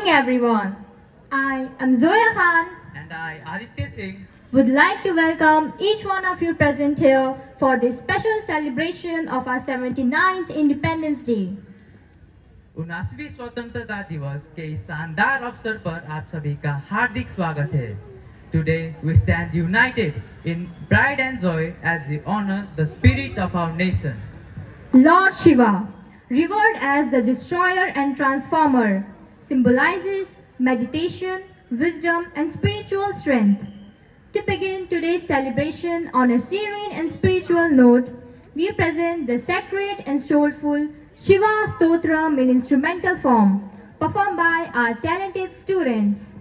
everyone. I am Zoya Khan. And I, Aditya Singh, Would like to welcome each one of you present here for this special celebration of our 79th Independence Day. 19वीं स्वतंत्रता दिवस के इस शानदार अवसर पर आप सभी का हार्दिक स्वागत है. Today we stand united in pride and joy as we honor the spirit of our nation. Lord Shiva, revered as the destroyer and transformer, symbolizes meditation, wisdom, and spiritual strength. To begin today's celebration on a serene and spiritual note, we present the sacred and soulful Shiva Stotram in instrumental form, performed by our talented students.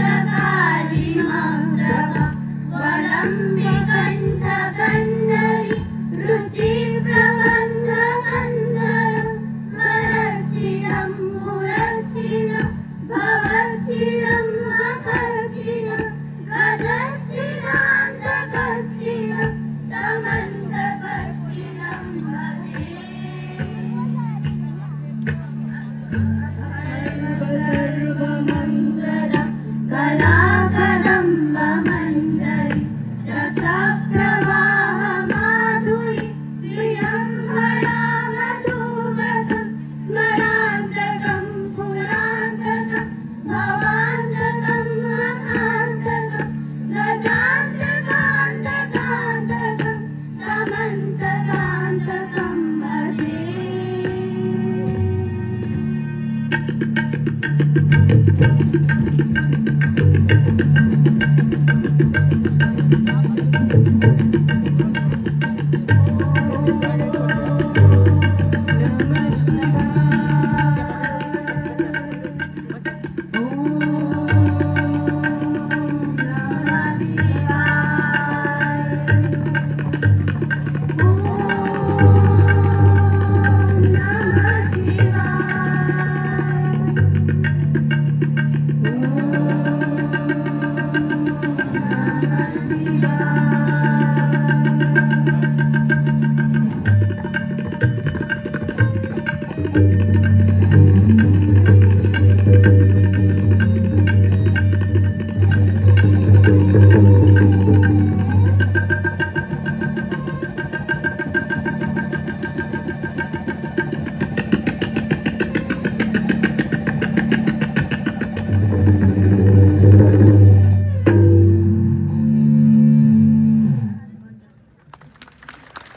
Prabha वलम्बि कण्ठकण्डरि रुचि प्रबन्ध कन्धरं स्वरचिरं पुरचिरं भवचिरं मकचिरं गजचिरान्तकचिरं तमन्तकचिरं भजे सर्वमङ्गलं कला